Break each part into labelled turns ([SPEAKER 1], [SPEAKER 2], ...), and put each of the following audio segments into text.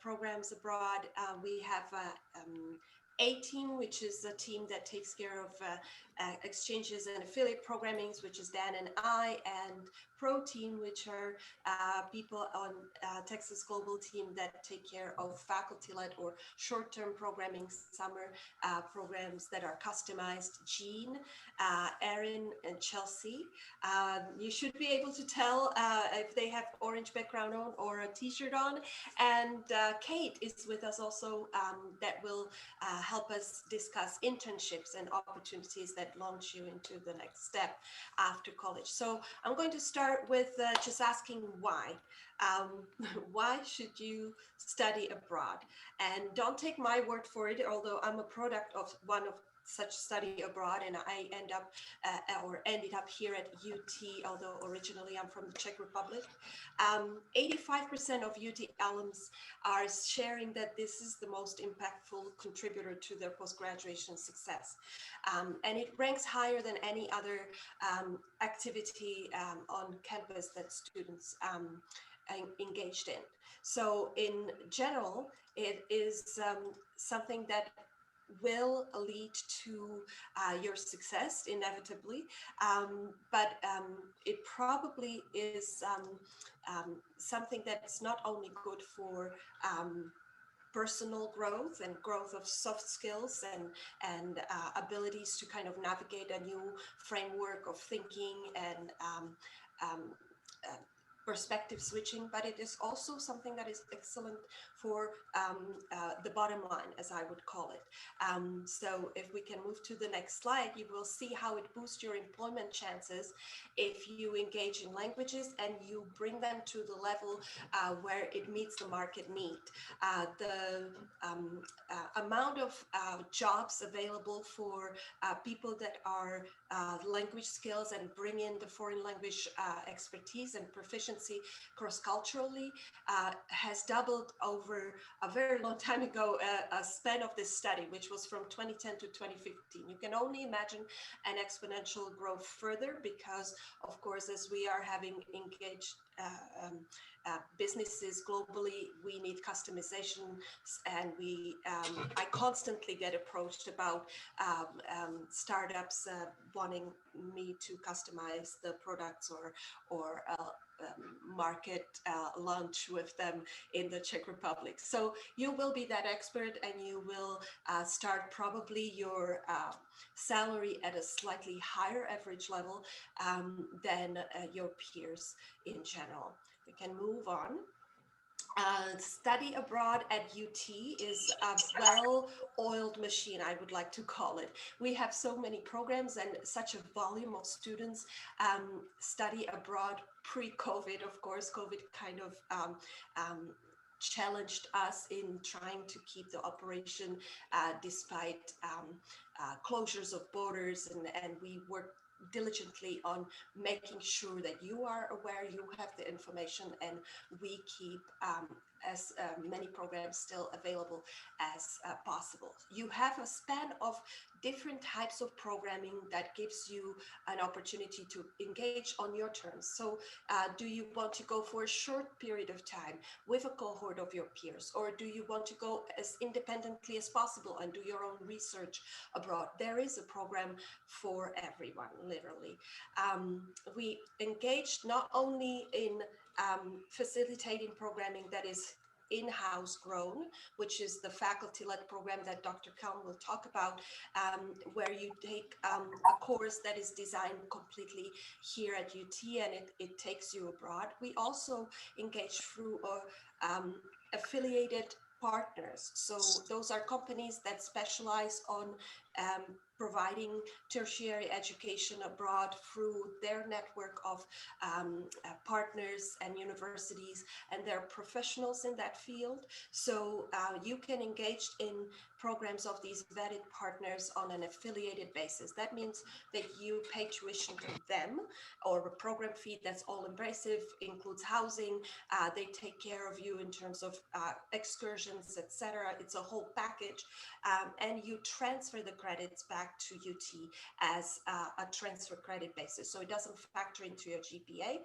[SPEAKER 1] programs abroad. We have A team, which is a team that takes care of exchanges and affiliate programmings, which is Dan and I, and Pro team, which are people on Texas Global team that take care of faculty-led or short-term programming, summer programs that are customized. Jean, Erin, and Chelsea. You should be able to tell if they have orange background on or a t-shirt on. And Kate is with us also, that will help us discuss internships and opportunities that launch you into the next step after college. So I'm going to start with just asking why. Um, why should you study abroad? And don't take my word for it, although I'm a product of one of such study abroad, and I ended up here at UT, although originally I'm from the Czech Republic. 85% of UT alums are sharing that this is the most impactful contributor to their post-graduation success. And it ranks higher than any other activity on campus that students engaged in. So in general, it is something that will lead to your success inevitably, but it probably is something that's not only good for personal growth and growth of soft skills and abilities to kind of navigate a new framework of thinking and um, uh, perspective switching, but it is also something that is excellent for the bottom line, as I would call it. So if we can move to the next slide, you will see how it boosts your employment chances if you engage in languages and you bring them to the level where it meets the market need. The amount of jobs available for people that are language skills and bring in the foreign language expertise and proficiency cross-culturally has doubled over a very long time ago, a span of this study, which was from 2010 to 2015. You can only imagine an exponential growth further because, of course, as we are having engaged businesses globally, we need customization, and I constantly get approached about startups wanting me to customize the products or market launch with them in the Czech Republic. So you will be that expert, and you will start probably your salary at a slightly higher average level than your peers in general. We can move on. Study abroad at UT is a well-oiled machine, I would like to call it. We have so many programs and such a volume of students study abroad pre-COVID. Of course, COVID kind of challenged us in trying to keep the operation despite closures of borders, and we worked diligently on making sure that you are aware, you have the information, and we keep as many programs still available as possible. You have a span of different types of programming that gives you an opportunity to engage on your terms. So do you want to go for a short period of time with a cohort of your peers, or do you want to go as independently as possible and do your own research abroad? There is a program for everyone, literally. We engaged not only in facilitating programming that is in-house grown, which is the faculty-led program that Dr. Kelm will talk about, where you take a course that is designed completely here at UT, and it takes you abroad. We also engage through affiliated partners. So those are companies that specialize on providing tertiary education abroad through their network of partners and universities, and they're professionals in that field. So you can engage in programs of these vetted partners on an affiliated basis. That means that you pay tuition to them, or a program fee that's all-embracive, includes housing. They take care of you in terms of excursions, etc. It's a whole package, and you transfer the credits back to UT as a transfer credit basis. So it doesn't factor into your GPA,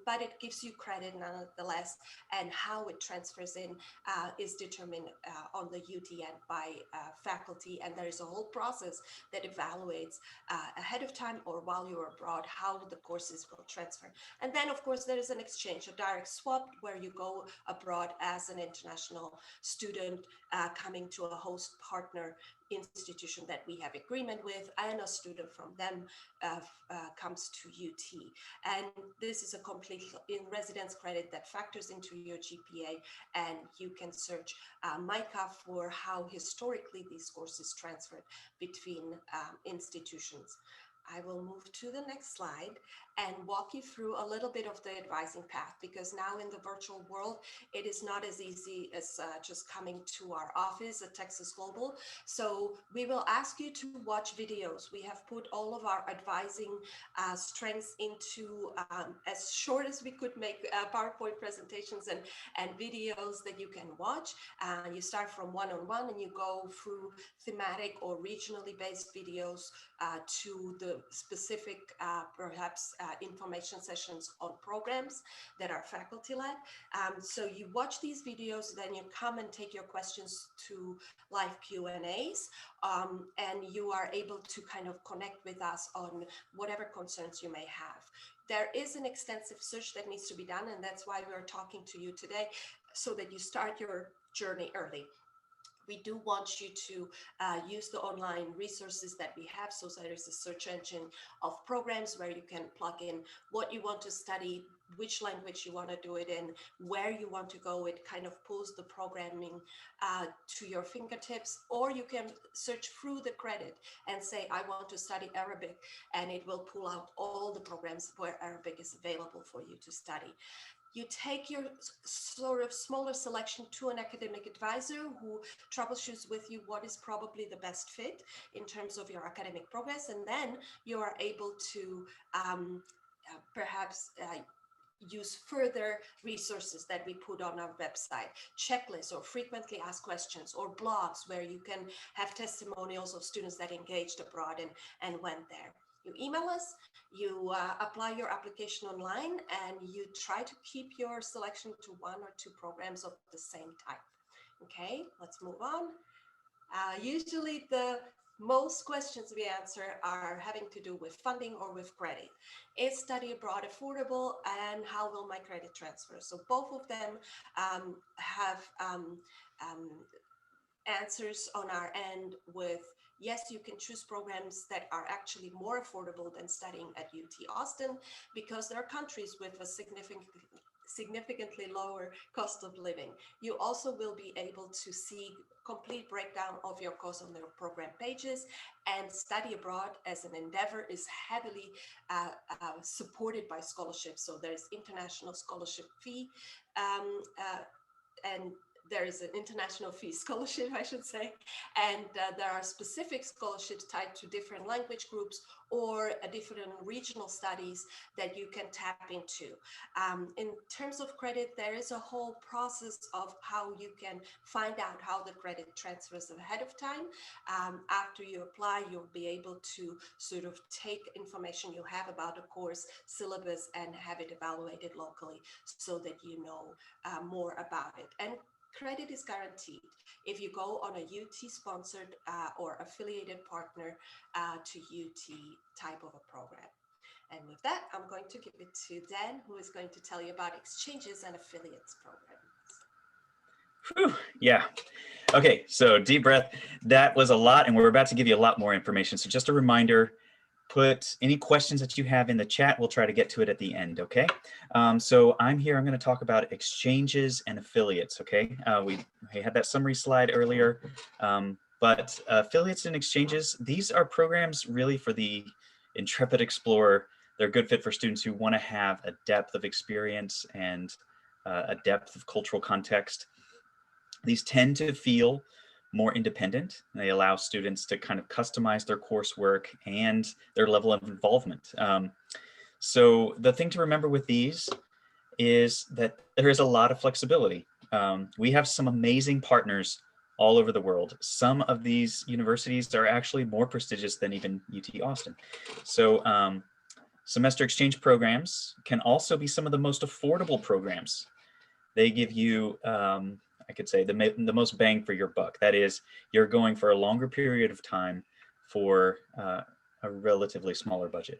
[SPEAKER 1] but it gives you credit nonetheless, and how it transfers in is determined on the UT end by faculty, and there is a whole process that evaluates ahead of time or while you're abroad how the courses will transfer. And then of course there is an exchange, a direct swap, where you go abroad as an international student coming to a host partner institution that we have agreement with, and a student from them comes to UT. And this is a complete in residence credit that factors into your GPA, and you can search MICA for how historically these courses transferred between institutions. I will move to the next slide and walk you through a little bit of the advising path, because now in the virtual world, it is not as easy as just coming to our office at Texas Global. So we will ask you to watch videos. We have put all of our advising strengths into as short as we could make PowerPoint presentations and videos that you can watch. You start from one-on-one and you go through thematic or regionally based videos to the specific perhaps information sessions on programs that are faculty led. So you watch these videos, then you come and take your questions to live Q&As, and you are able to kind of connect with us on whatever concerns you may have. There is an extensive search that needs to be done, and that's why we're talking to you today, so that you start your journey early. We do want you to use the online resources that we have. So there's a search engine of programs where you can plug in what you want to study, which language you want to do it in, where you want to go. It kind of pulls the programming to your fingertips, or you can search through the credit and say, I want to study Arabic, and it will pull out all the programs where Arabic is available for you to study. You take your sort of smaller selection to an academic advisor who troubleshoots with you what is probably the best fit in terms of your academic progress, and then you are able to perhaps use further resources that we put on our website, checklists or frequently asked questions, or blogs where you can have testimonials of students that engaged abroad and went there. You email us, you apply your application online, and you try to keep your selection to one or two programs of the same type. Okay, let's move on. Usually the most questions we answer are having to do with funding or with credit. Is study abroad affordable, and how will my credit transfer? So both of them have answers on our end with, yes, you can choose programs that are actually more affordable than studying at UT Austin, because there are countries with a significantly lower cost of living. You also will be able to see complete breakdown of your course on their program pages, and study abroad as an endeavor is heavily supported by scholarships. So there's international scholarship fee, and there is an international fee scholarship, I should say, and there are specific scholarships tied to different language groups or different regional studies that you can tap into. In terms of credit, there is a whole process of how you can find out how the credit transfers ahead of time. After you apply, you'll be able to sort of take information you have about a course syllabus and have it evaluated locally so that you know more about it. And credit is guaranteed if you go on a UT sponsored or affiliated partner to UT type of a program. And with that, I'm going to give it to Dan, who is going to tell you about exchanges and affiliates programs.
[SPEAKER 2] Whew, yeah. Okay, so deep breath. That was a lot, and we're about to give you a lot more information. So just a reminder, put any questions that you have in the chat. We'll try to get to it at the end, okay? So I'm here, I'm gonna talk about exchanges and affiliates, okay? We had that summary slide earlier, but affiliates and exchanges, these are programs really for the intrepid explorer. They're a good fit for students who wanna have a depth of experience and a depth of cultural context. These tend to feel more independent. They allow students to kind of customize their coursework and their level of involvement. So the thing to remember with these is that there is a lot of flexibility. We have some amazing partners all over the world. Some of these universities are actually more prestigious than even UT Austin. So semester exchange programs can also be some of the most affordable programs. They give you, I could say, the most bang for your buck. That is, you're going for a longer period of time for a relatively smaller budget.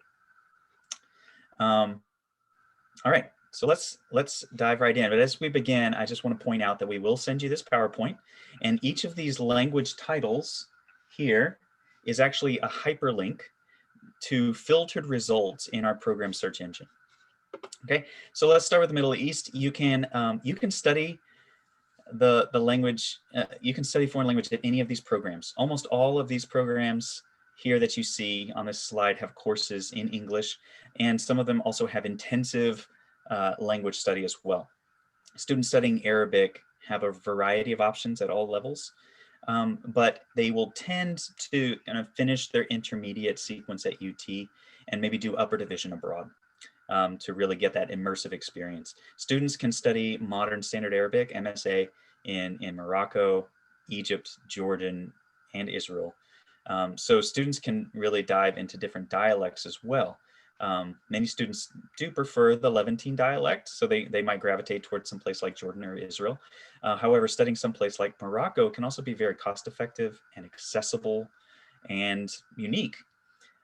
[SPEAKER 2] All right, so let's dive right in. But as we begin, I just want to point out that we will send you this PowerPoint, and each of these language titles here is actually a hyperlink to filtered results in our program search engine. Okay, so let's start with the Middle East. You can study the language. You can study foreign language at any of these programs. Almost all of these programs here that you see on this slide have courses in English, and some of them also have intensive language study as well. Students studying Arabic have a variety of options at all levels, but they will tend to kind of finish their intermediate sequence at UT and maybe do upper division abroad to really get that immersive experience. Students can study modern standard Arabic, MSA, in Morocco, Egypt, Jordan, and Israel. So students can really dive into different dialects as well. Many students do prefer the Levantine dialect, so they might gravitate towards some place like Jordan or Israel. However, studying someplace like Morocco can also be very cost-effective and accessible and unique.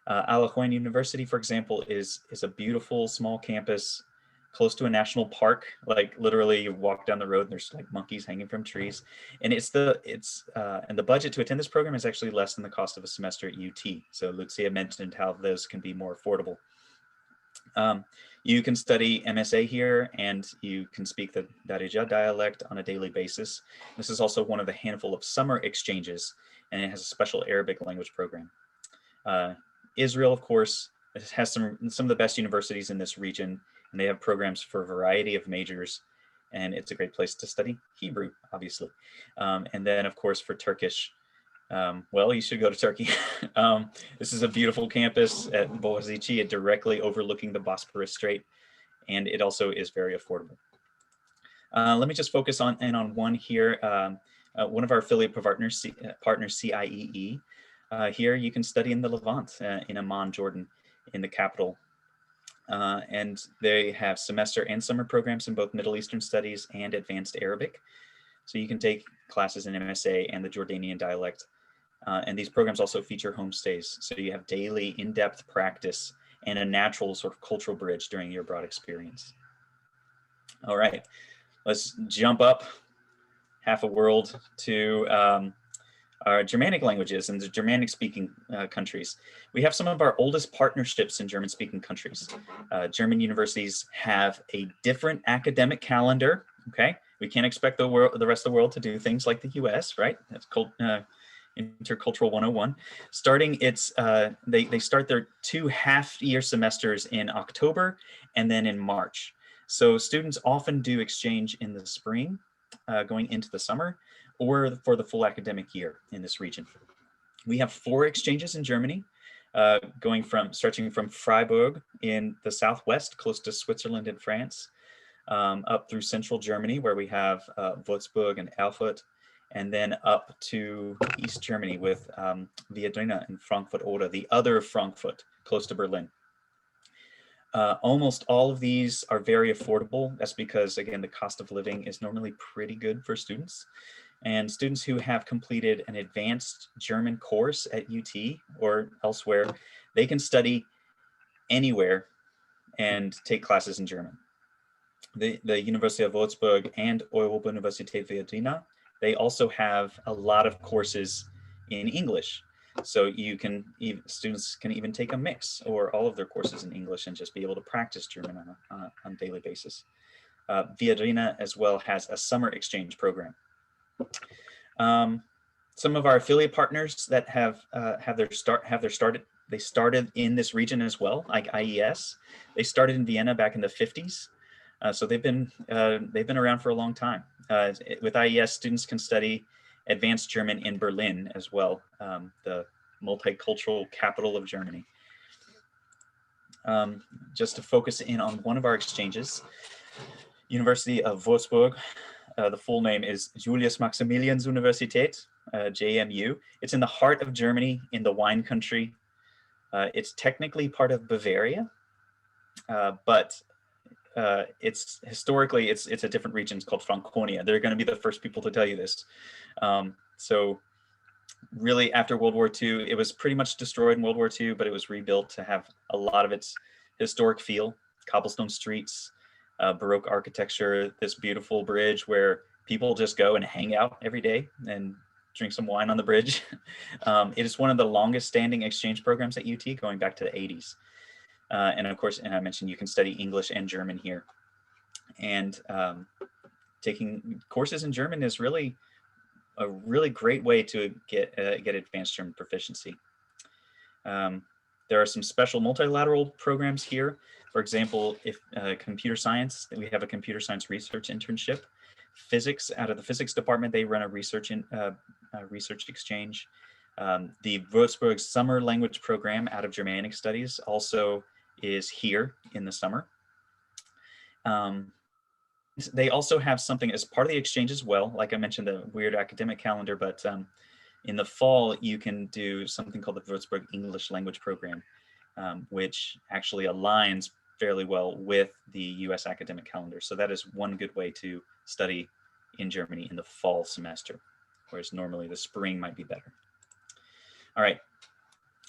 [SPEAKER 2] Al Ain University, for example, is a beautiful small campus close to a national park. Like literally, you walk down the road and there's like monkeys hanging from trees, and and the budget to attend this program is actually less than the cost of a semester at UT. So Lucia mentioned how those can be more affordable. You can study MSA here, and you can speak the Darija dialect on a daily basis. This is also one of the handful of summer exchanges, and it has a special Arabic language program. Israel, of course, has some of the best universities in this region, and they have programs for a variety of majors, and it's a great place to study Hebrew, obviously. And then, of course, for Turkish, well, you should go to Turkey. This is a beautiful campus at Boğaziçi, directly overlooking the Bosporus Strait, and it also is very affordable. Let me just focus on one here. One of our affiliate partners, CIEE. Here you can study in the Levant, in Amman, Jordan, in the capital. And they have semester and summer programs in both Middle Eastern Studies and Advanced Arabic. So you can take classes in MSA and the Jordanian dialect. And these programs also feature homestays. So you have daily in-depth practice and a natural sort of cultural bridge during your abroad experience. All right, let's jump up half a world to our Germanic languages and the Germanic speaking countries. We have some of our oldest partnerships in German speaking countries. German universities have a different academic calendar, okay? We can't expect the rest of the world to do things like the US, right? That's called Intercultural 101. They start their 2 half-year semesters in October and then in March. So students often do exchange in the spring, going into the summer, or for the full academic year in this region. We have 4 exchanges in Germany, stretching from Freiburg in the southwest, close to Switzerland and France, up through central Germany, where we have Würzburg and Erfurt, and then up to East Germany with Viadrina and Frankfurt Oder, the other Frankfurt, close to Berlin. Almost all of these are very affordable. That's because, again, the cost of living is normally pretty good for students. And students who have completed an advanced German course at UT or elsewhere, they can study anywhere and take classes in German. The University of Würzburg and Europa-Universität Viadrina, they also have a lot of courses in English. So students can even take a mix or all of their courses in English and just be able to practice German on a daily basis. Viadrina as well has a summer exchange program. Some of our affiliate partners that they started in this region as well, like IES. They started in Vienna back in the 50s. So they've been around for a long time. With IES, students can study advanced German in Berlin as well, the multicultural capital of Germany. Just to focus in on one of our exchanges, University of Würzburg the full name is Julius Maximilians Universität, JMU. It's in the heart of Germany, in the wine country. It's technically part of Bavaria, but it's historically it's a different region. It's called Franconia. They're going to be the first people to tell you this. So really, after World War II, it was pretty much destroyed in World War II, but it was rebuilt to have a lot of its historic feel, cobblestone streets, Baroque architecture, this beautiful bridge where people just go and hang out every day and drink some wine on the bridge. It is one of the longest standing exchange programs at UT, going back to the 80s. And of course, and I mentioned you can study English and German here. And taking courses in German is really a really great way to get advanced German proficiency. There are some special multilateral programs here. For example, if computer science, we have a computer science research internship. Physics, out of the physics department, they run a research exchange. The Würzburg Summer Language Program out of Germanic Studies also is here in the summer. They also have something as part of the exchange as well. Like I mentioned, the weird academic calendar, but in the fall, you can do something called the Würzburg English Language Program, which actually aligns fairly well with the US academic calendar. So that is one good way to study in Germany in the fall semester, whereas normally the spring might be better. All right,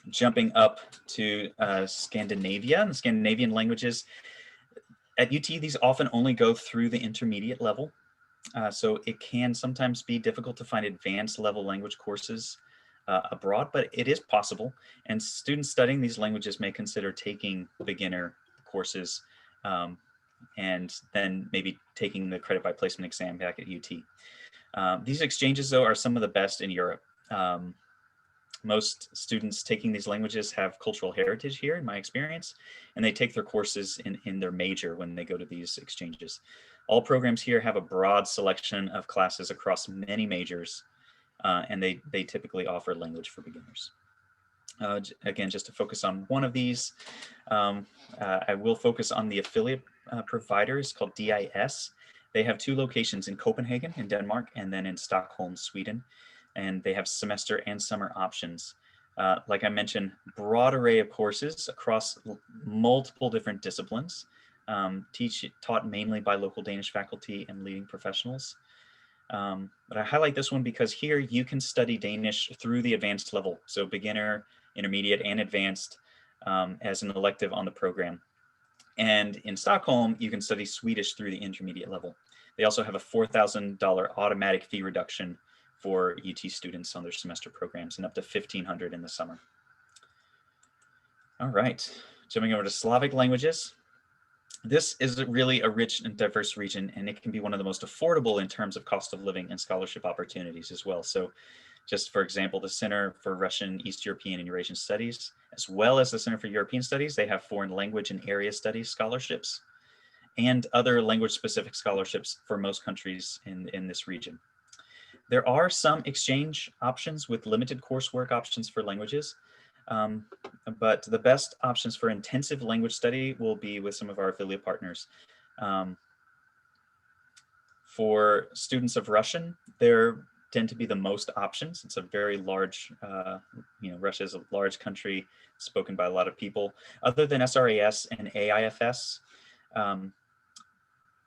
[SPEAKER 2] jumping up to Scandinavia and the Scandinavian languages. At UT, these often only go through the intermediate level. So it can sometimes be difficult to find advanced level language courses abroad, but it is possible. And students studying these languages may consider taking beginner courses and then maybe taking the credit by placement exam back at UT. These exchanges, though, are some of the best in Europe. Most students taking these languages have cultural heritage here, in my experience, and they take their courses in their major when they go to these exchanges. All programs here have a broad selection of classes across many majors, and they typically offer language for beginners. Again, just to focus on one of these, I will focus on the affiliate providers called DIS. They have 2 locations in Copenhagen in Denmark and then in Stockholm, Sweden. And they have semester and summer options. Like I mentioned, broad array of courses across multiple different disciplines, taught mainly by local Danish faculty and leading professionals. But I highlight this one because here you can study Danish through the advanced level, so beginner, intermediate, and advanced as an elective on the program. And in Stockholm, you can study Swedish through the intermediate level. They also have a $4,000 automatic fee reduction for UT students on their semester programs and up to $1,500 in the summer. All right, jumping over to Slavic languages. This is really a rich and diverse region, and it can be one of the most affordable in terms of cost of living and scholarship opportunities as well. So just for example, the Center for Russian, East European, and Eurasian Studies, as well as the Center for European Studies, they have foreign language and area studies scholarships and other language-specific scholarships for most countries in this region. There are some exchange options with limited coursework options for languages, but the best options for intensive language study will be with some of our affiliate partners. For students of Russian, there tend to be the most options. It's a very large, Russia is a large country spoken by a lot of people. Other than SRAS and AIFS,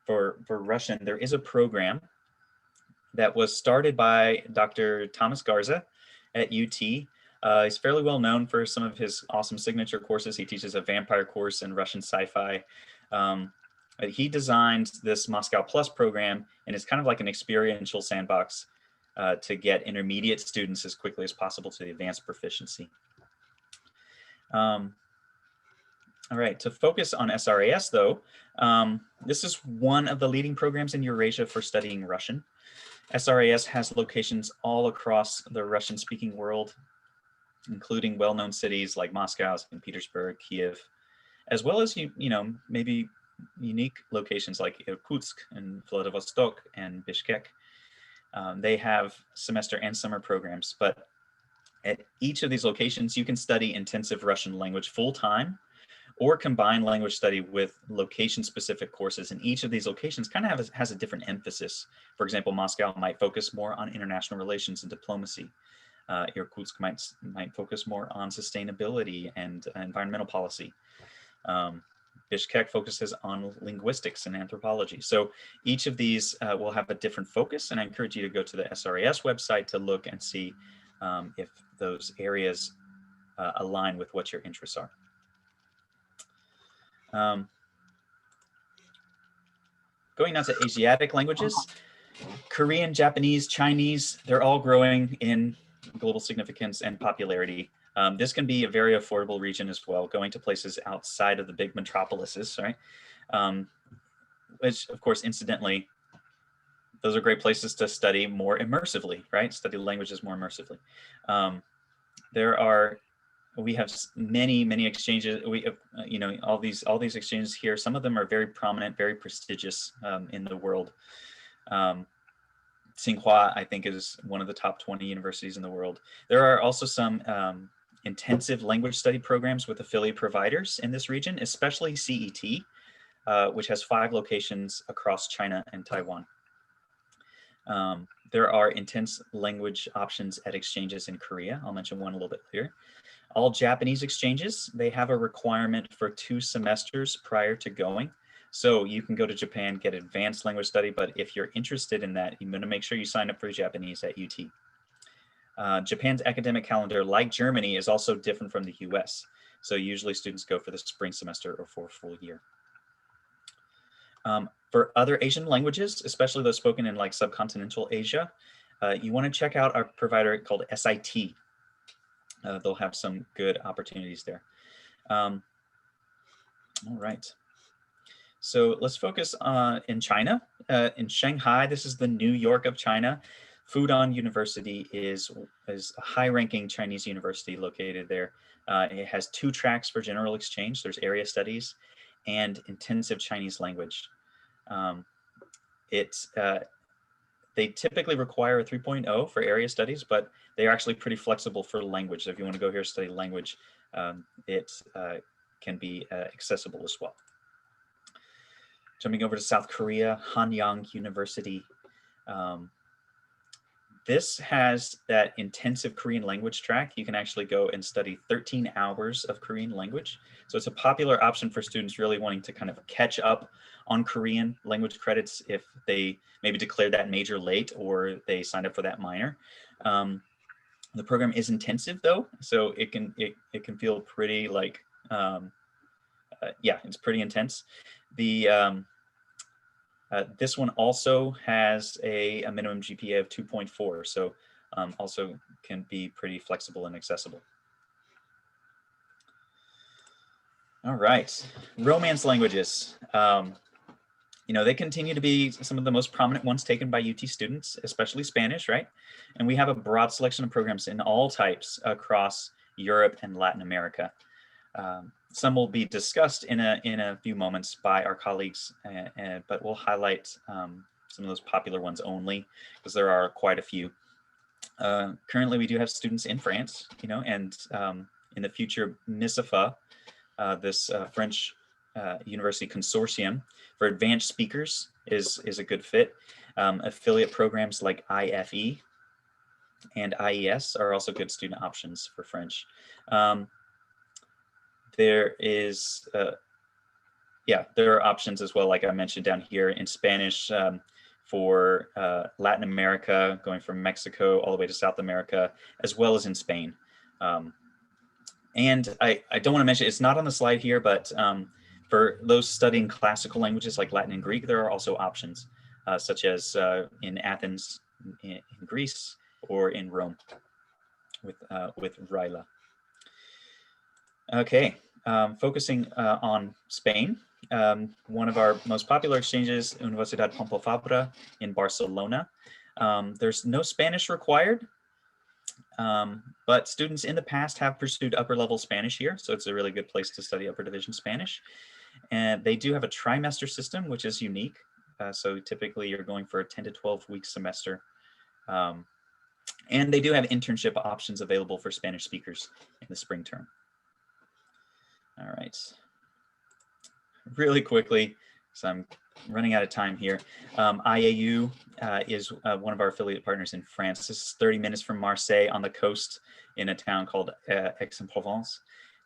[SPEAKER 2] for Russian, there is a program that was started by Dr. Thomas Garza at UT. He's fairly well known for some of his awesome signature courses. He teaches a vampire course in Russian sci-fi. He designed this Moscow Plus program, and it's kind of like an experiential sandbox to get intermediate students as quickly as possible to the advanced proficiency. All right, to focus on SRAS though, this is one of the leading programs in Eurasia for studying Russian. SRAS has locations all across the Russian-speaking world, including well-known cities like Moscow, St. Petersburg, Kiev, as well as maybe unique locations like Irkutsk and Vladivostok and Bishkek. They have semester and summer programs, but at each of these locations, you can study intensive Russian language full-time, or combine language study with location-specific courses. And each of these locations kind of has a different emphasis. For example, Moscow might focus more on international relations and diplomacy. Irkutsk might focus more on sustainability and environmental policy. Bishkek focuses on linguistics and anthropology. So each of these will have a different focus, and I encourage you to go to the SRAS website to look and see if those areas align with what your interests are. Going now to Asiatic languages, Korean, Japanese, Chinese, they're all growing in global significance and popularity. This can be a very affordable region as well, going to places outside of the big metropolises, right? Which, of course, incidentally, those are great places to study more immersively, right? Study languages more immersively. We have many exchanges. We have, all these exchanges here. Some of them are very prominent, very prestigious in the world. Tsinghua, I think, is one of the top 20 universities in the world. There are also some intensive language study programs with affiliate providers in this region, especially CET, which has 5 locations across China and Taiwan. There are intense language options at exchanges in Korea. I'll mention one a little bit later. All Japanese exchanges, they have a requirement for 2 semesters prior to going. So you can go to Japan, get advanced language study, but if you're interested in that, you're going to make sure you sign up for Japanese at UT. Japan's academic calendar, like Germany, is also different from the US. So usually students go for the spring semester or for a full year. For other Asian languages, especially those spoken in like subcontinental Asia, you want to check out our provider called SIT. They'll have some good opportunities there. All right. So let's focus in China. In Shanghai, this is the New York of China. Fudan University is a high-ranking Chinese university located there. It has 2 tracks for general exchange. There's area studies and intensive Chinese language. They typically require a 3.0 for area studies, but they are actually pretty flexible for language. So if you want to go here study language, it can be accessible as well. Jumping over to South Korea, Hanyang University. This has that intensive Korean language track. You can actually go and study 13 hours of Korean language. So it's a popular option for students really wanting to kind of catch up on Korean language credits if they maybe declared that major late or they signed up for that minor. The program is intensive though, so it can feel pretty like, yeah, it's pretty intense. This one also has a minimum GPA of 2.4, so also can be pretty flexible and accessible. All right, Romance languages. They continue to be some of the most prominent ones taken by UT students, especially Spanish, right? And we have a broad selection of programs in all types across Europe and Latin America. Some will be discussed in a few moments by our colleagues, but we'll highlight some of those popular ones only because there are quite a few. Currently, we do have students in France, and in the future, MISAFA, this French university consortium for advanced speakers is a good fit. Affiliate programs like IFE and IES are also good student options for French. There are options as well, like I mentioned down here in Spanish for Latin America, going from Mexico all the way to South America, as well as in Spain. And I don't want to mention, it's not on the slide here, but for those studying classical languages like Latin and Greek, there are also options, such as in Athens, in Greece, or in Rome with Ryla. Okay, focusing on Spain, one of our most popular exchanges, Universidad Pompeu Fabra in Barcelona. There's no Spanish required, but students in the past have pursued upper level Spanish here, so it's a really good place to study upper division Spanish. And they do have a trimester system, which is unique. So typically you're going for a 10 to 12 week semester. And they do have internship options available for Spanish speakers in the spring term. All right. really quickly, so I'm running out of time here. IAU is one of our affiliate partners in France. This is 30 minutes from Marseille on the coast in a town called Aix-en-Provence.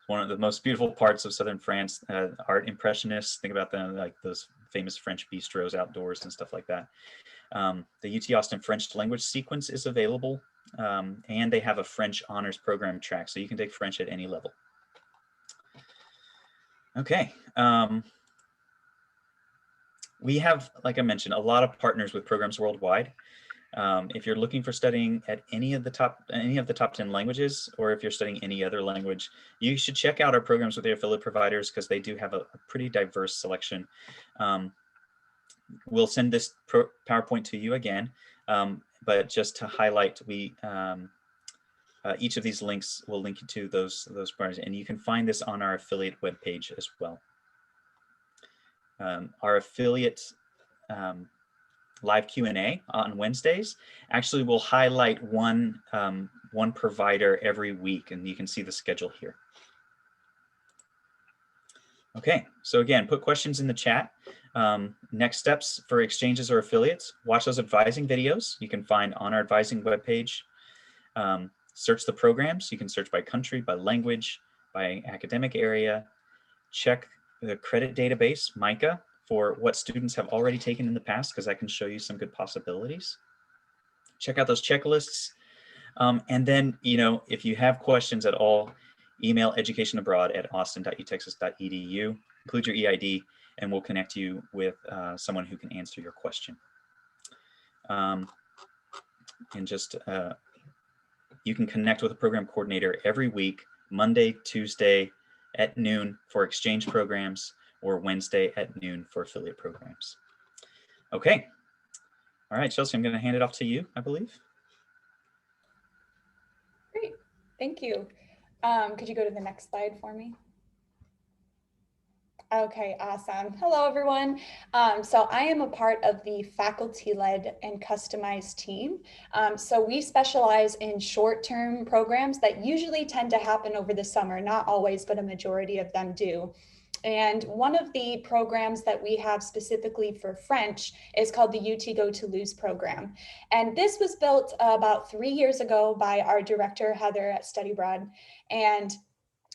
[SPEAKER 2] One of the most beautiful parts of southern France. Art impressionists, think about them like those famous French bistros outdoors and stuff like that. The UT Austin French language sequence is available, and they have a French honors program track, so you can take French at any level. Okay. We have, like I mentioned, a lot of partners with programs worldwide. If you're looking for studying at any of the top 10 languages, or if you're studying any other language, you should check out our programs with your affiliate providers because they do have a pretty diverse selection. We'll send this PowerPoint to you again, but just to highlight, each of these links will link you to those partners, and you can find this on our affiliate webpage as well. Our affiliate live Q&A on Wednesdays actually will highlight one provider every week, and you can see the schedule here. Okay, so again, put questions in the chat. Next steps for exchanges or affiliates, watch those advising videos you can find on our advising webpage. Search the programs. You can search by country, by language, by academic area. Check the credit database, MICA, for what students have already taken in the past, because that can show you some good possibilities. Check out those checklists. And then, if you have questions at all, email educationabroad@austin.utexas.edu, include your EID, and we'll connect you with someone who can answer your question. And just, you can connect with a program coordinator every week, Monday, Tuesday at noon for exchange programs, or Wednesday at noon for affiliate programs. Okay. All right, Chelsea, I'm going to hand it off to you, I believe.
[SPEAKER 3] Great. Thank you. Could you go to the next slide for me? Okay, awesome. Hello, everyone. So I am a part of the faculty-led and customized team. So we specialize in short-term programs that usually tend to happen over the summer, not always, but a majority of them do. And one of the programs that we have specifically for French is called the UT Go Toulouse program. And this was built about 3 years ago by our director, Heather, at Study Abroad. And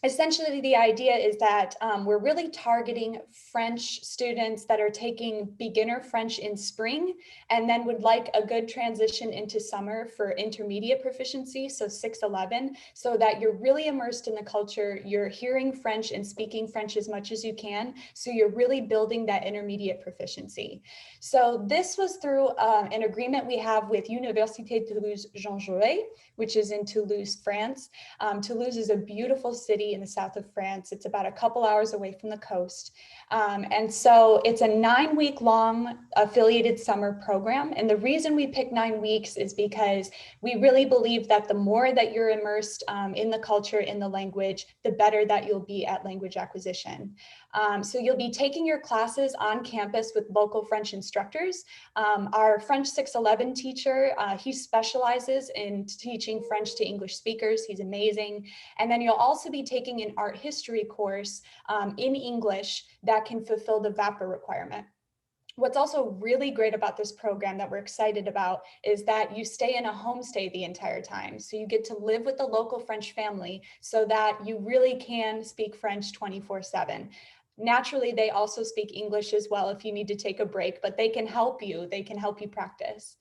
[SPEAKER 3] essentially, the idea is that we're really targeting French students that are taking beginner French in spring and then would like a good transition into summer for intermediate proficiency, so 611, so that you're really immersed in the culture, you're hearing French and speaking French as much as you can, so you're really building that intermediate proficiency. So this was through an agreement we have with Université Toulouse Jean Jaurès, which is in Toulouse, France. Toulouse is a beautiful city in the south of France. It's about a couple hours away from the coast. And so it's a 9-week long affiliated summer program. And the reason we pick 9 weeks is because we really believe that the more that you're immersed in the culture, in the language, the better that you'll be at language acquisition. So you'll be taking your classes on campus with local French instructors. Our French 611 teacher, he specializes in teaching French to English speakers. He's amazing. And then you'll also be taking an art history course in English that can fulfill the VAPA requirement. What's also really great about this program that we're excited about is that you stay in a homestay the entire time. So you get to live with the local French family so that you really can speak French 24/7. Naturally, they also speak English as well if you need to take a break, but they can help you. They can help you practice.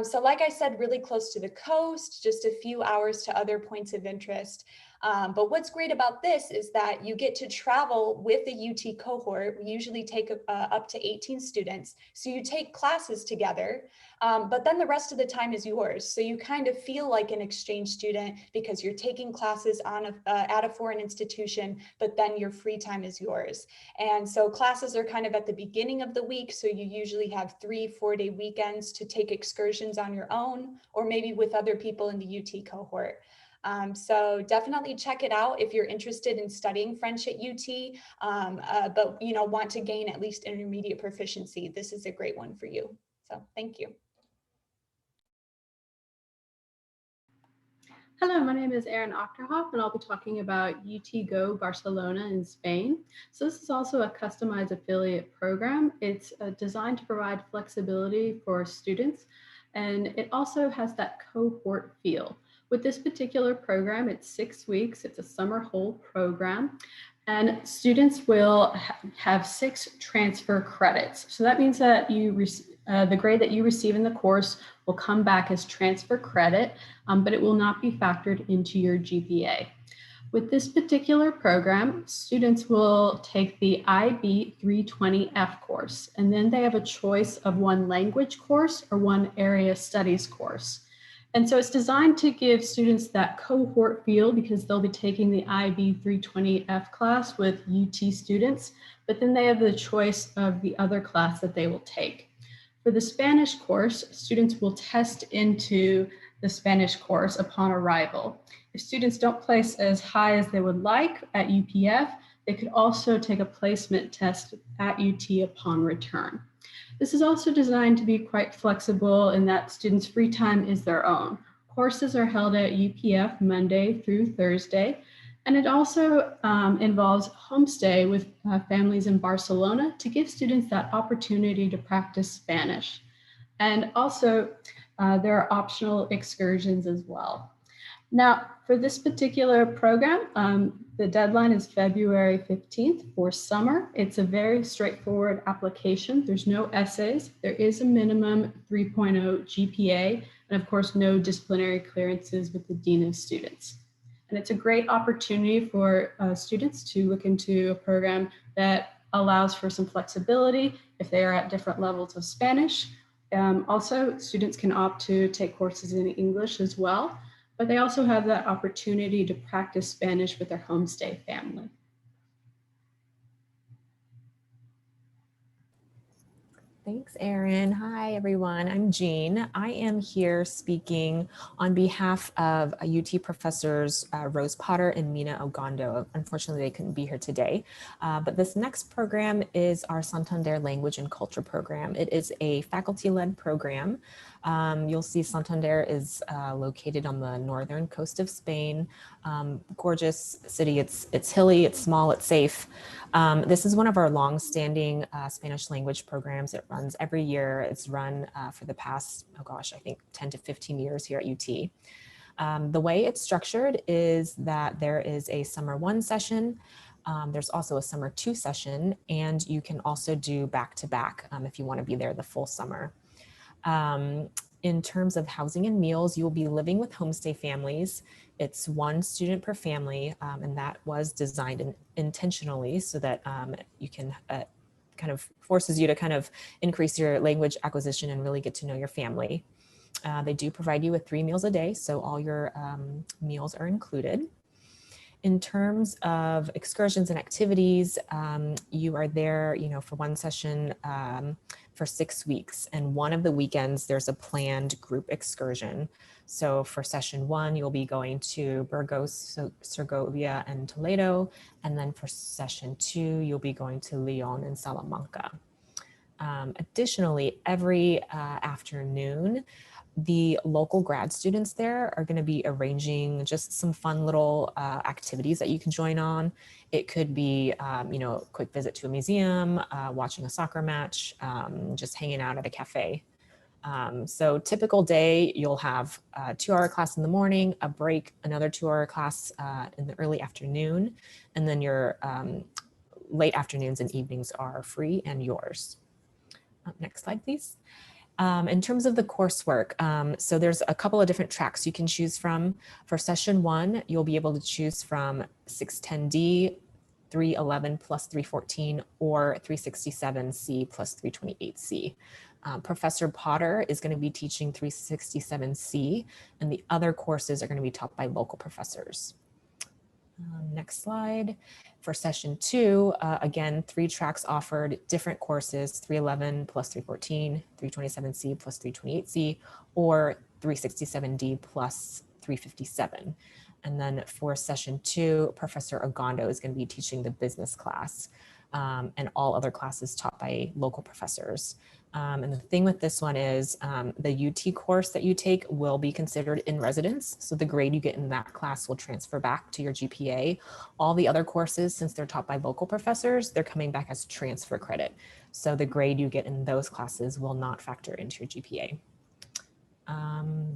[SPEAKER 3] So like I said, really close to the coast, just a few hours to other points of interest. But what's great about this is that you get to travel with the UT cohort. We usually take up to 18 students. So you take classes together, but then the rest of the time is yours. So you kind of feel like an exchange student because you're taking classes on at a foreign institution, but then your free time is yours. And so classes are kind of at the beginning of the week. So you usually have 3 4-day weekends to take excursions on your own, or maybe with other people in the UT cohort. So definitely check it out if you're interested in studying French at UT, but want to gain at least intermediate proficiency. This is a great one for you. So thank you.
[SPEAKER 4] Hello, my name is Erin Ochterhoff, and I'll be talking about UT Go Barcelona in Spain. So this is also a customized affiliate program. It's designed to provide flexibility for students, and it also has that cohort feel. With this particular program, it's 6 weeks. It's a summer whole program, and students will have 6 transfer credits. So that means that the grade that you receive in the course will come back as transfer credit, but it will not be factored into your GPA. With this particular program, students will take the IB 320F course, and then they have a choice of one language course or one area studies course. And so it's designed to give students that cohort feel because they'll be taking the IB 320F class with UT students, but then they have the choice of the other class that they will take. For the Spanish course, students will test into the Spanish course upon arrival. If students don't place as high as they would like at UPF, they could also take a placement test at UT upon return. This is also designed to be quite flexible in that students' free time is their own. Courses are held at UPF Monday through Thursday, and it also involves homestay with families in Barcelona to give students that opportunity to practice Spanish. And also, there are optional excursions as well. Now, for this particular program, the deadline is February 15th for summer. It's a very straightforward application. There's no essays. There is a minimum 3.0 GPA, and of course, no disciplinary clearances with the Dean of Students. And it's a great opportunity for students to look into a program that allows for some flexibility if they are at different levels of Spanish. Also, students can opt to take courses in English as well, but they also have that opportunity to practice Spanish with their homestay family.
[SPEAKER 5] Thanks, Erin. Hi, everyone. I'm Jean. I am here speaking on behalf of UT professors Rose Potter and Mina Ogondo. Unfortunately, they couldn't be here today. But this next program is our Santander Language and Culture program. It is a faculty-led program. You'll see Santander is located on the northern coast of Spain. Gorgeous city. It's hilly, it's small, it's safe. This is one of our long-standing Spanish language programs. It runs every year. It's run for the past, I think 10 to 15 years here at UT. The way it's structured is that there is a summer 1 session. There's also a summer 2 session, and you can also do back-to-back if you want to be there the full summer. In terms of housing and meals, you will be living with homestay families. It's 1 student per family, and that was designed intentionally so that you can kind of forces you to kind of increase your language acquisition and really get to know your family. They do provide you with 3 meals a day, so all your meals are included. In terms of excursions and activities, you are there, for 1 session for 6 weeks. And one of the weekends, there's a planned group excursion. So for session 1, you'll be going to Burgos, Segovia, and Toledo. And then for session 2, you'll be going to Leon and Salamanca. Additionally, every afternoon, the local grad students there are going to be arranging just some fun little activities that you can join on. It could be, a quick visit to a museum, watching a soccer match, just hanging out at a cafe. So typical day, you'll have a 2-hour class in the morning, a break, another 2-hour class in the early afternoon, and then your late afternoons and evenings are free and yours. Next slide, please. In terms of the coursework, so there's a couple of different tracks you can choose from. For session 1, you'll be able to choose from 610D, 311 plus 314, or 367C plus 328C. Professor Potter is going to be teaching 367C, and the other courses are going to be taught by local professors. Next slide. For session 2, again, 3 tracks offered, different courses, 311 plus 314, 327C plus 328C, or 367D plus 357. And then for session 2, Professor Ogondo is going to be teaching the business class, and all other classes taught by local professors. And the thing with this one is the UT course that you take will be considered in residence. So the grade you get in that class will transfer back to your GPA. All the other courses, since they're taught by local professors, they're coming back as transfer credit. So the grade you get in those classes will not factor into your GPA.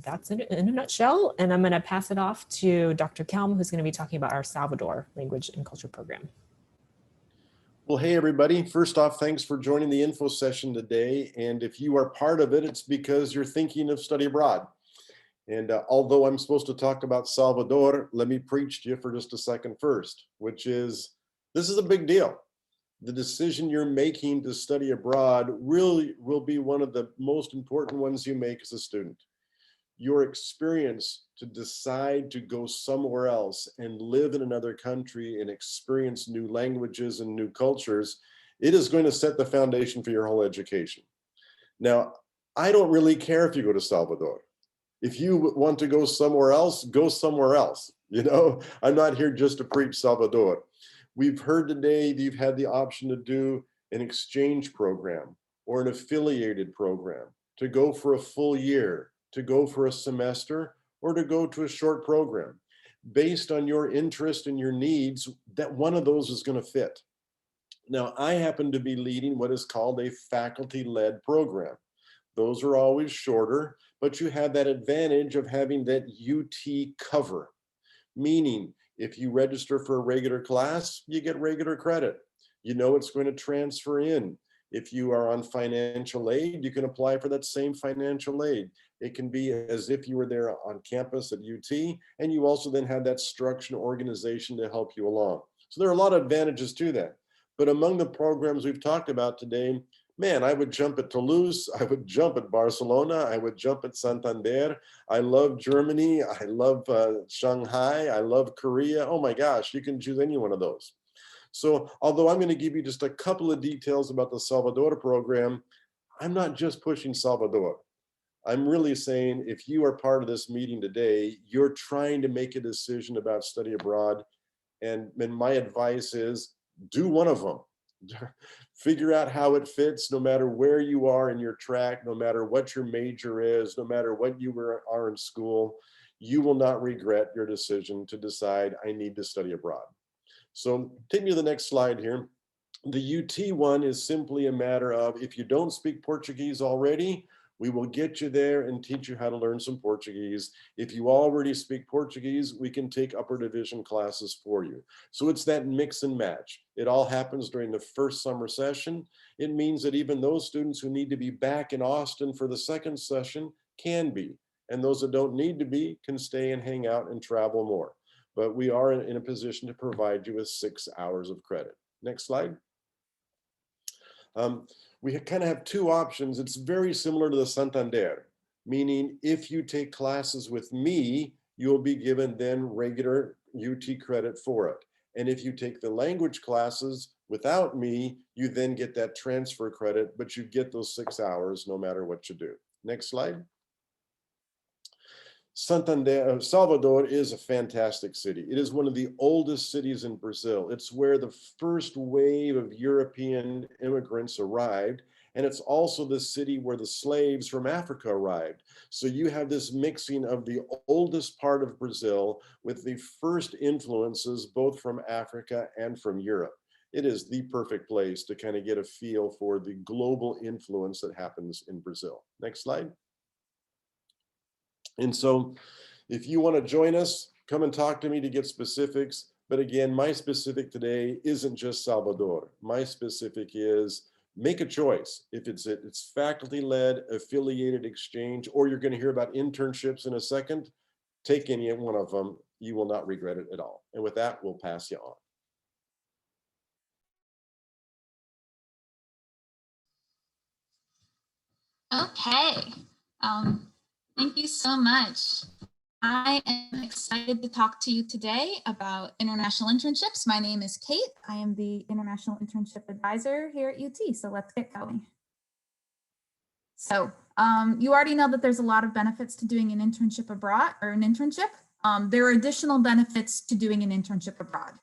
[SPEAKER 5] That's it in a nutshell. And I'm going to pass it off to Dr. Kelm, who's going to be talking about our Salvador language and culture program.
[SPEAKER 6] Well, hey, everybody. First off, thanks for joining the info session today. And if you are part of it, it's because you're thinking of study abroad. And although I'm supposed to talk about Salvador, let me preach to you for just a second first, which is, this is a big deal. The decision you're making to study abroad really will be one of the most important ones you make as a student. Your experience to decide to go somewhere else and live in another country and experience new languages and new cultures, it is going to set the foundation for your whole education. Now, I don't really care if you go to Salvador. If you want to go somewhere else, go somewhere else. You know, I'm not here just to preach Salvador. We've heard today that you've had the option to do an exchange program or an affiliated program, to go for a full year, to go for a semester, or to go to a short program. Based on your interest and your needs, that one of those is going to fit. Now, I happen to be leading what is called a faculty-led program. Those are always shorter, but you have that advantage of having that UT cover, meaning if you register for a regular class, you get regular credit. You know it's going to transfer in. If you are on financial aid, you can apply for that same financial aid. It can be as if you were there on campus at UT, and you also then have that structure and organization to help you along. So there are a lot of advantages to that. But among the programs we've talked about today, man, I would jump at Toulouse, I would jump at Barcelona, I would jump at Santander. I love Germany, I love Shanghai, I love Korea. Oh my gosh, you can choose any one of those. So although I'm going to give you just a couple of details about the Salvador program, I'm not just pushing Salvador. I'm really saying if you are part of this meeting today, you're trying to make a decision about study abroad. And my advice is do one of them. Figure out how it fits, no matter where you are in your track, no matter what your major is, no matter what you are in school, you will not regret your decision to decide I need to study abroad. So take me to the next slide here. The UT one is simply a matter of if you don't speak Portuguese already, we will get you there and teach you how to learn some Portuguese. If you already speak Portuguese, we can take upper division classes for you. So it's that mix and match. It all happens during the first summer session. It means that even those students who need to be back in Austin for the second session can be. And those that don't need to be can stay and hang out and travel more. But we are in a position to provide you with 6 hours of credit. Next slide. We kind of have two options. It's very similar to the Santander, meaning if you take classes with me, you'll be given then regular UT credit for it. And if you take the language classes without me, you then get that transfer credit, but you get those 6 hours no matter what you do. Next slide. Salvador is a fantastic city. It is one of the oldest cities in Brazil. It's where the first wave of European immigrants arrived. And it's also the city where the slaves from Africa arrived. So you have this mixing of the oldest part of Brazil with the first influences both from Africa and from Europe. It is the perfect place to kind of get a feel for the global influence that happens in Brazil. Next slide. And so if you want to join us, come and talk to me to get specifics. But again, my specific today isn't just Salvador. My specific is make a choice. If it's faculty-led, affiliated exchange, or you're going to hear about internships in a second, take any one of them. You will not regret it at all. And with that, we'll pass you
[SPEAKER 7] on. Okay. Thank you so much. I am excited to talk to you today about international internships. My name is Kate. I am the International Internship Advisor here at UT, so let's get going. So you already know that there's a lot of benefits to doing an internship abroad or an internship. There are additional benefits to doing an internship abroad.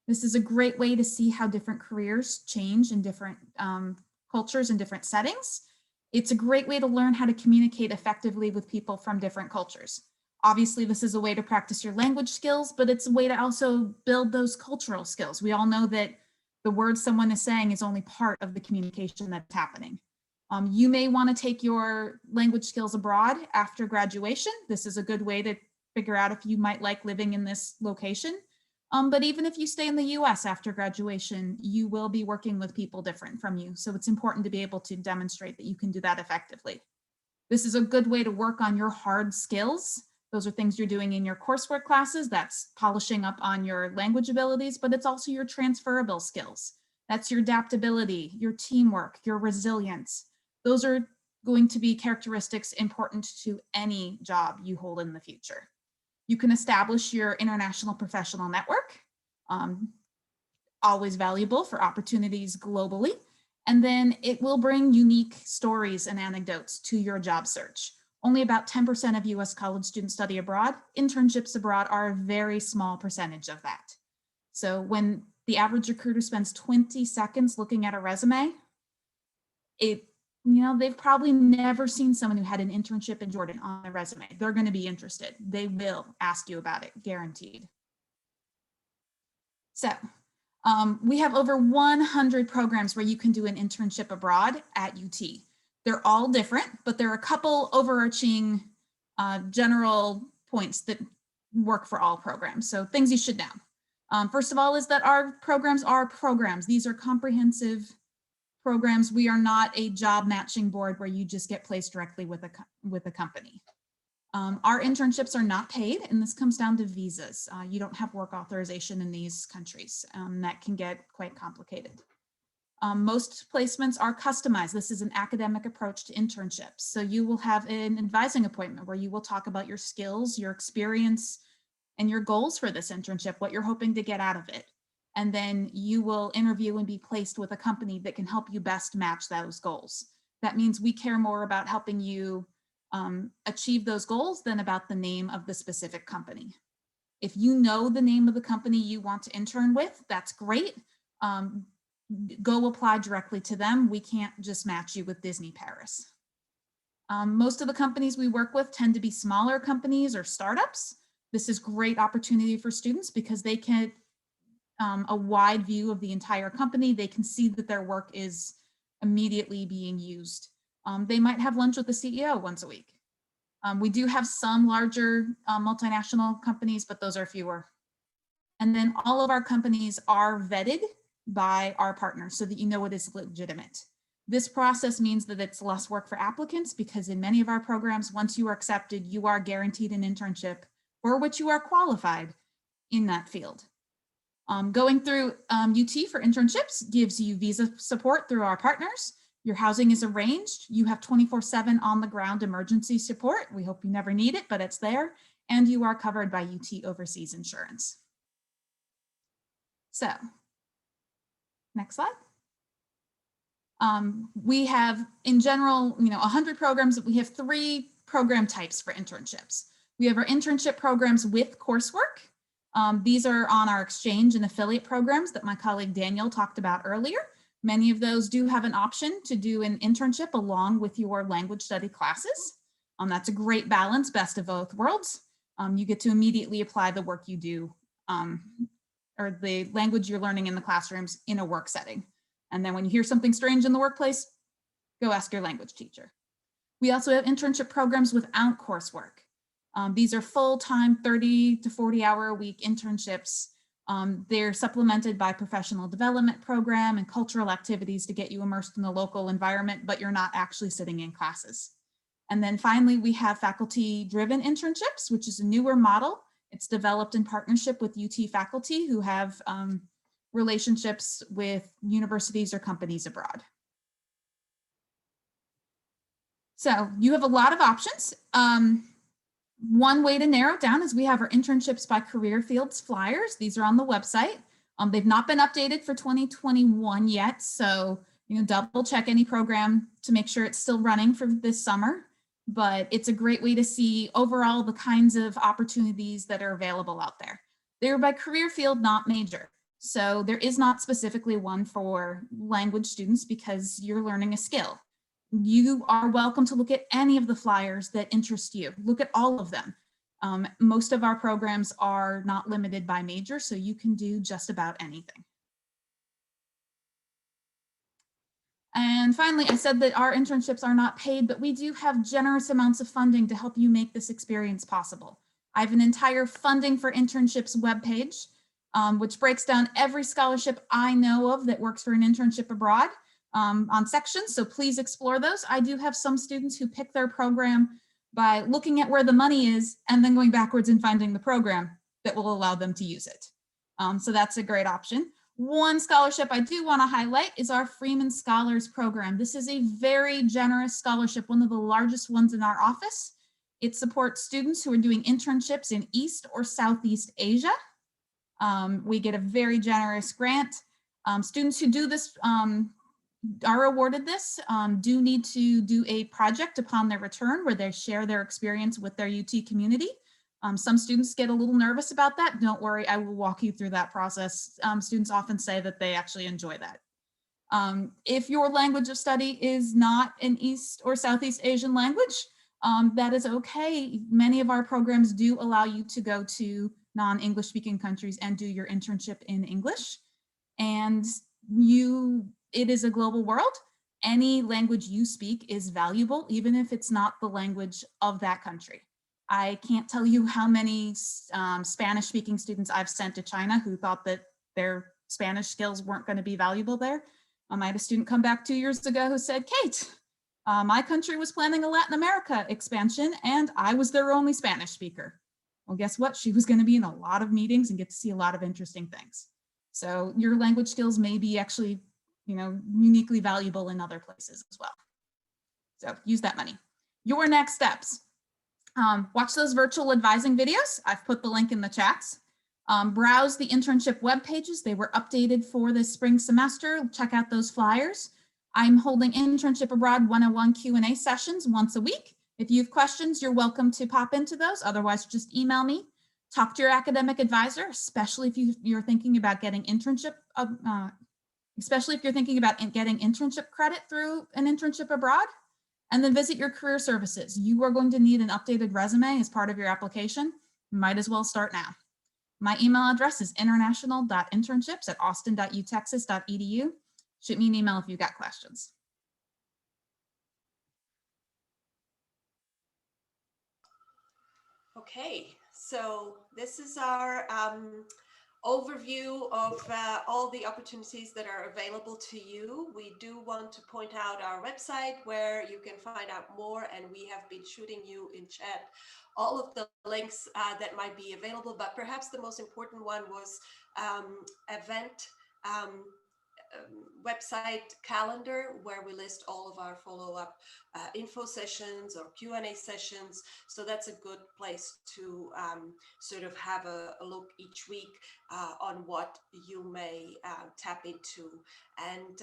[SPEAKER 7] This is a great way to see how different careers change in different cultures and different settings. It's a great way to learn how to communicate effectively with people from different cultures. Obviously, this is a way to practice your language skills, but it's a way to also build those cultural skills. We all know that the words someone is saying is only part of the communication that's happening. You may want to take your language skills abroad after graduation. This is a good way to figure out if you might like living in this location. But even if you stay in the US after graduation, you will be working with people different from you. So it's important to be able to demonstrate that you can do that effectively. This is a good way to work on your hard skills. Those are things you're doing in your coursework classes. That's polishing up on your language abilities, but it's also your transferable skills. That's your adaptability, your teamwork, your resilience. Those are going to be characteristics important to any job you hold in the future. You can establish your international professional network, always valuable for opportunities globally. And then it will bring unique stories and anecdotes to your job search. Only about 10% of US college students study abroad. Internships abroad are a very small percentage of that. So when the average recruiter spends 20 seconds looking at a resume, they've probably never seen someone who had an internship in Jordan on their resume. They're going to be interested. They will ask you about it, guaranteed. So we have over 100 programs where you can do an internship abroad at UT. They're all different, but there are a couple overarching general points that work for all programs. So things you should know. First of all is that our programs are programs. These are comprehensive programs. We are not a job matching board where you just get placed directly with a company. Our internships are not paid, and this comes down to visas. You don't have work authorization in these countries. That can get quite complicated. Most placements are customized. This is an academic approach to internships. So you will have an advising appointment where you will talk about your skills, your experience, and your goals for this internship, what you're hoping to get out of it. And then you will interview and be placed with a company that can help you best match those goals. That means we care more about helping you achieve those goals than about the name of the specific company. If you know the name of the company you want to intern with, that's great. Go apply directly to them. We can't just match you with Disney Paris. Most of the companies we work with tend to be smaller companies or startups. This is great opportunity for students because they can a wide view of the entire company. They can see that their work is immediately being used. They might have lunch with the CEO once a week. We do have some larger multinational companies, but those are fewer. And then all of our companies are vetted by our partners so that you know it is legitimate. This process means that it's less work for applicants because in many of our programs, once you are accepted, you are guaranteed an internship for which you are qualified in that field. Going through UT for internships gives you visa support through our partners. Your housing is arranged. You have 24/7 on the ground emergency support. We hope you never need it, but it's there. And you are covered by UT overseas insurance. So, next slide. We have, in general, 100 programs. We have 3 program types for internships. We have our internship programs with coursework. These are on our exchange and affiliate programs that my colleague Daniel talked about earlier. Many of those do have an option to do an internship along with your language study classes. That's a great balance, best of both worlds. You get to immediately apply the work you do or the language you're learning in the classrooms in a work setting. And then when you hear something strange in the workplace, go ask your language teacher. We also have internship programs without coursework. These are full-time 30 to 40-hour-a-week internships. They're supplemented by professional development program and cultural activities to get you immersed in the local environment, but you're not actually sitting in classes. And then finally, we have faculty-driven internships, which is a newer model. It's developed in partnership with UT faculty who have relationships with universities or companies abroad. So you have a lot of options. One way to narrow it down is we have our internships by career fields flyers. These are on the website. They've not been updated for 2021 yet. So, double check any program to make sure it's still running for this summer. But it's a great way to see overall the kinds of opportunities that are available out there. They're by career field, not major. So there is not specifically one for language students because you're learning a skill. you are welcome to look at any of the flyers that interest you. Look at all of them. Most of our programs are not limited by major, so you can do just about anything. And finally, I said that our internships are not paid, but we do have generous amounts of funding to help you make this experience possible. I have an entire funding for internships webpage, which breaks down every scholarship I know of that works for an internship abroad on sections. So please explore those. I do have some students who pick their program by looking at where the money is and then going backwards and finding the program that will allow them to use it. So that's a great option. One scholarship I do want to highlight is our Freeman Scholars Program. This is a very generous scholarship, one of the largest ones in our office. It supports students who are doing internships in East or Southeast Asia. We get a very generous grant. Students who do this are awarded this, do need to do a project upon their return where they share their experience with their UT community. Some students get a little nervous about that. Don't worry, I will walk you through that process. Students often say that they actually enjoy that. If your language of study is not an East or Southeast Asian language, that is okay. Many of our programs do allow you to go to non-English speaking countries and do your internship in English. And it is a global world. Any language you speak is valuable, even if it's not the language of that country. I can't tell you how many Spanish speaking students I've sent to China who thought that their Spanish skills weren't going to be valuable there. I had a student come back 2 years ago who said, Kate, my country was planning a Latin America expansion and I was their only Spanish speaker. Well, guess what? She was going to be in a lot of meetings and get to see a lot of interesting things. So your language skills may be actually, uniquely valuable in other places as well. So use that money. Your next steps. Watch those virtual advising videos. I've put the link in the chats. Browse the internship web pages. They were updated for this spring semester. Check out those flyers. I'm holding Internship Abroad 101 Q&A sessions once a week. If you have questions, you're welcome to pop into those. Otherwise, just email me. Talk to your academic advisor, especially if you're thinking about getting internship, credit through an internship abroad. And then visit your career services. You are going to need an updated resume as part of your application. Might as well start now. My email address is international.internships@austin.utexas.edu. Shoot me an email if you've got questions.
[SPEAKER 1] Okay, so this is our overview of all the opportunities that are available to you. We do want to point out our website where you can find out more, and we have been shooting you in chat all of the links that might be available, but perhaps the most important one was event website calendar, where we list all of our follow-up info sessions or Q&A sessions. So that's a good place to sort of have a look each week on what you may tap into. And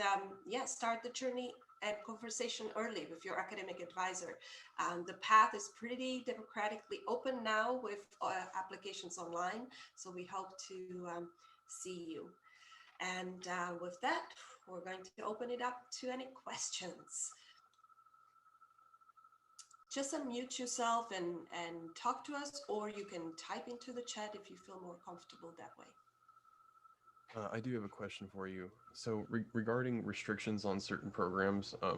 [SPEAKER 1] start the journey and conversation early with your academic advisor. The path is pretty democratically open now with applications online. So we hope to see you. And with that, we're going to open it up to any questions. Just unmute yourself and talk to us, or you can type into the chat if you feel more comfortable that way.
[SPEAKER 8] I do have a question for you. So regarding restrictions on certain programs, I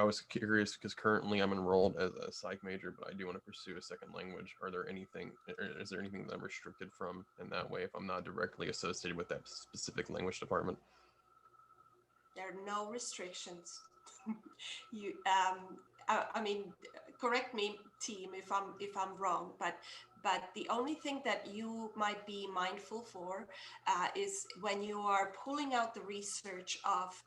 [SPEAKER 8] was curious because currently I'm enrolled as a psych major, but I do want to pursue a second language. Is there anything that I'm restricted from in that way if I'm not directly associated with that specific language department?
[SPEAKER 1] There are no restrictions. Correct me, team, if I'm wrong, but the only thing that you might be mindful for is when you are pulling out the research of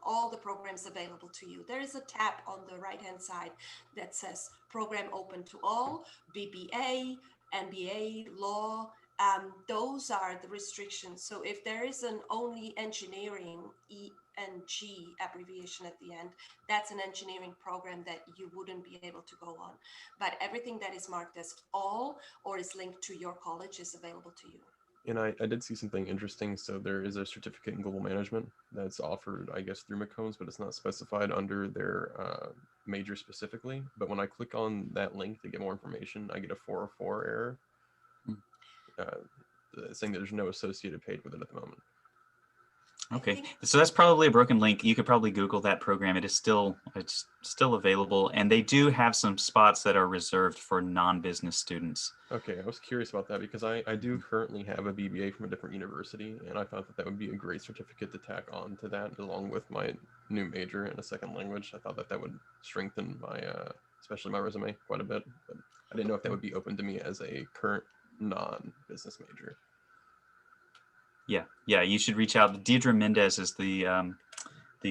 [SPEAKER 1] all the programs available to you. There is a tab on the right-hand side that says Program Open to All, BBA, MBA, Law. Those are the restrictions. So if there is an only engineering, ENG abbreviation at the end, that's an engineering program that you wouldn't be able to go on. But everything that is marked as all or is linked to your college is available to you.
[SPEAKER 8] And I did see something interesting. So there is a certificate in global management that's offered, I guess, through McCombs, but it's not specified under their major specifically. But when I click on that link to get more information, I get a 404 error saying that there's no associated page with it at the moment.
[SPEAKER 2] Okay, so that's probably a broken link. You could probably Google that program. It's still available, and they do have some spots that are reserved for non-business students.
[SPEAKER 8] Okay, I was curious about that because I do currently have a BBA from a different university, and I thought that that would be a great certificate to tack on to that along with my new major in a second language. I thought that that would strengthen my, especially my resume quite a bit, but I didn't know if that would be open to me as a current non-business major.
[SPEAKER 2] Yeah, you should reach out. Deidre Mendez is the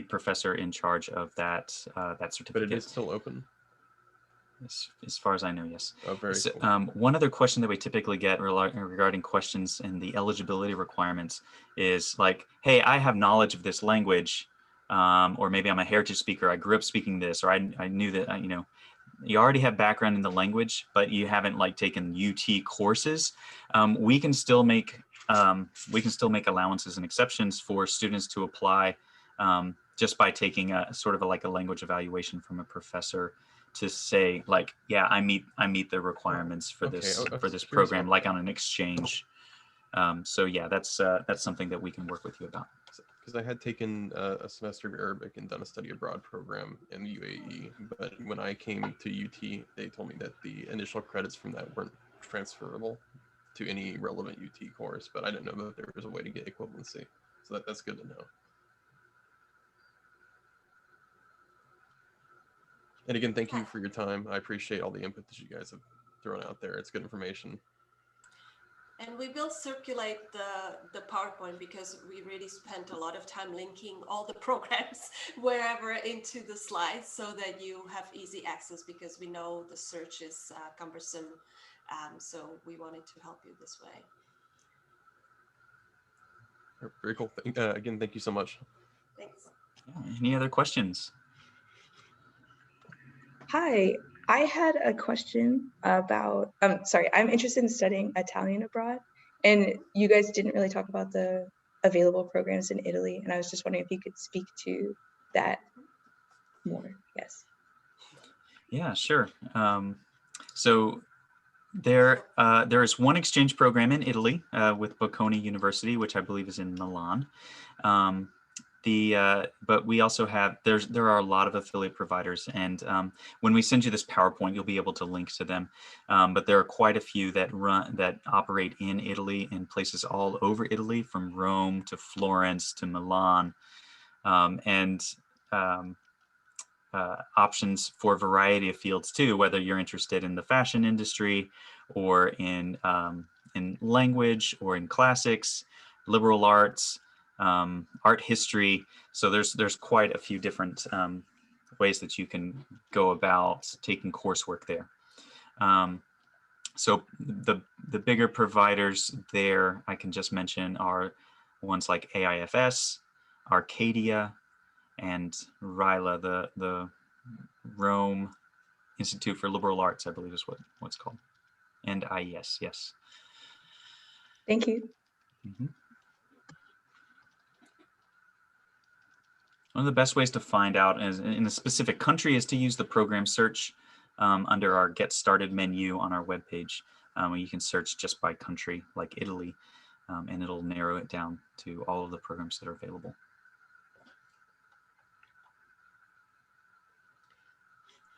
[SPEAKER 2] professor in charge of that certificate.
[SPEAKER 8] But it is still open?
[SPEAKER 2] As far as I know, yes.
[SPEAKER 8] Oh, very
[SPEAKER 2] So,
[SPEAKER 8] cool.
[SPEAKER 2] one other question that we typically get regarding questions and the eligibility requirements is like, hey, I have knowledge of this language, or maybe I'm a heritage speaker. I grew up speaking this, or I knew that, you already have background in the language, but you haven't like taken UT courses. We can still make allowances and exceptions for students to apply just by taking a sort of like a language evaluation from a professor to say like, yeah, I meet the requirements for this program, like on an exchange. So yeah, that's something that we can work with you about.
[SPEAKER 8] Because I had taken a semester of Arabic and done a study abroad program in the UAE, but when I came to UT, they told me that the initial credits from that weren't transferable to any relevant UT course, but I didn't know that there was a way to get equivalency. So that's good to know. And again, thank you for your time. I appreciate all the input that you guys have thrown out there. It's good information.
[SPEAKER 1] And we will circulate the PowerPoint because we really spent a lot of time linking all the programs wherever into the slides so that you have easy access, because we know the search is cumbersome. So we wanted to help you this way.
[SPEAKER 8] Very cool. Again, thank you so much.
[SPEAKER 1] Thanks.
[SPEAKER 2] Any other questions?
[SPEAKER 9] Hi, I had a question about, sorry, I'm interested in studying Italian abroad, and you guys didn't really talk about the available programs in Italy, and I was just wondering if you could speak to that more. Yes.
[SPEAKER 2] Yeah, sure. So there is one exchange program in Italy with Bocconi University, which I believe is in Milan. But we also have, there are a lot of affiliate providers, and when we send you this PowerPoint, you'll be able to link to them. But there are quite a few that operate in Italy, in places all over Italy, from Rome to Florence to Milan, and options for a variety of fields too, whether you're interested in the fashion industry or in language or in classics, liberal arts, art history. So there's quite a few different ways that you can go about taking coursework there. So the bigger providers there I can just mention are ones like AIFS, Arcadia, and RILA, the Rome Institute for Liberal Arts, I believe is what's called, and IES, yes.
[SPEAKER 9] Thank you.
[SPEAKER 2] Mm-hmm. One of the best ways to find out in a specific country is to use the program search under our Get Started menu on our webpage, where you can search just by country, like Italy, and it'll narrow it down to all of the programs that are available.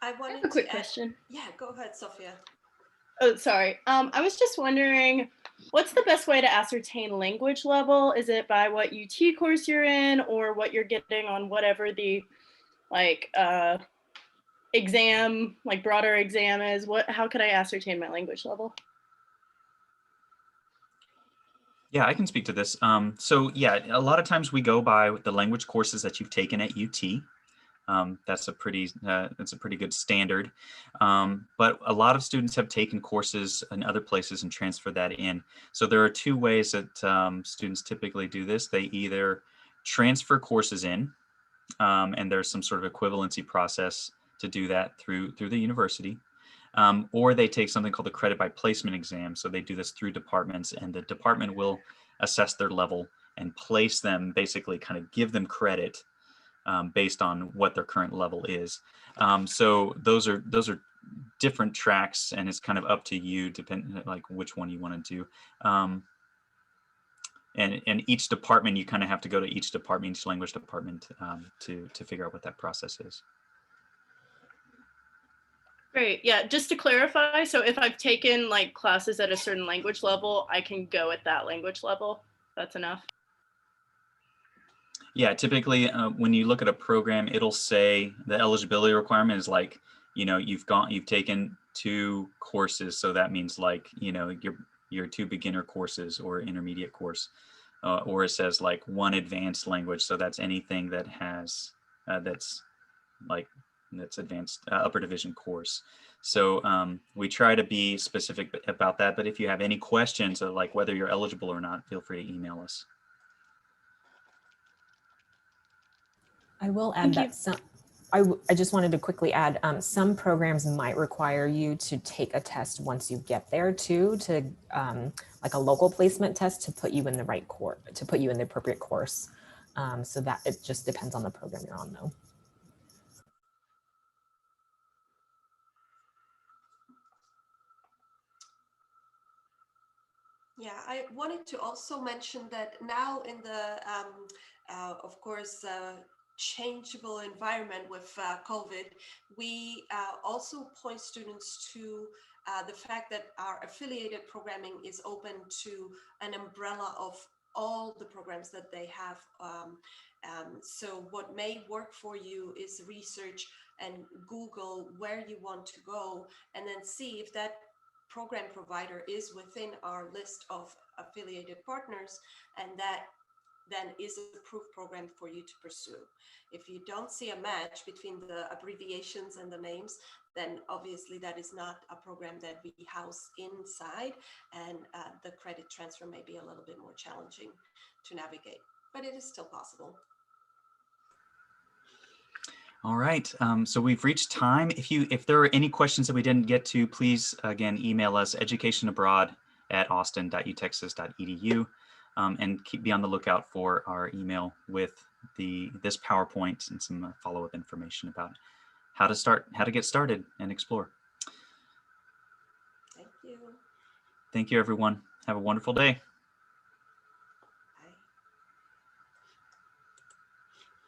[SPEAKER 1] I
[SPEAKER 10] have a quick question.
[SPEAKER 1] Yeah, go ahead, Sophia.
[SPEAKER 10] Oh, sorry. I was just wondering, what's the best way to ascertain language level? Is it by what UT course you're in, or what you're getting on whatever the exam, like broader exam is? How could I ascertain my language level?
[SPEAKER 2] Yeah, I can speak to this. So yeah, a lot of times we go by the language courses that you've taken at UT. That's a pretty good standard. But a lot of students have taken courses in other places and transfer that in. So there are two ways that students typically do this. They either transfer courses in, and there's some sort of equivalency process to do that through the university. or they take something called the credit by placement exam. So they do this through departments, and the department will assess their level and place them, basically kind of give them credit based on what their current level is. So those are different tracks, and it's kind of up to you, depending like which one you want to do. And each department, you kind of have to go to each department, each language department, to figure out what that process is.
[SPEAKER 10] Great. Yeah, just to clarify, so if I've taken like classes at a certain language level, I can go at that language level. That's enough.
[SPEAKER 2] Yeah, typically when you look at a program, it'll say the eligibility requirement is like, you've taken 2 courses. So that means like, your 2 beginner courses or intermediate course, or it says like 1 advanced language. So that's anything that has, that's advanced upper division course. So we try to be specific about that. But if you have any questions, like whether you're eligible or not, feel free to email us.
[SPEAKER 5] I will add that I just wanted to quickly add, some programs might require you to take a test once you get there too, to like a local placement test to put you in the right course, to put you in the appropriate course. So that it just depends on the program you're on though.
[SPEAKER 1] Yeah, I wanted to also mention that now in the, of course, changeable environment with COVID, we also point students to the fact that our affiliated programming is open to an umbrella of all the programs that they have. So what may work for you is research and Google where you want to go, and then see if that program provider is within our list of affiliated partners, and that then is an approved program for you to pursue. If you don't see a match between the abbreviations and the names, then obviously that is not a program that we house inside, and the credit transfer may be a little bit more challenging to navigate, but it is still possible.
[SPEAKER 2] All right, so we've reached time. If there are any questions that we didn't get to, please again email us educationabroad@austin.utexas.edu, and be on the lookout for our email with this PowerPoint and some follow-up information about how to get started and explore.
[SPEAKER 1] Thank you.
[SPEAKER 2] Thank you, everyone. Have a wonderful day.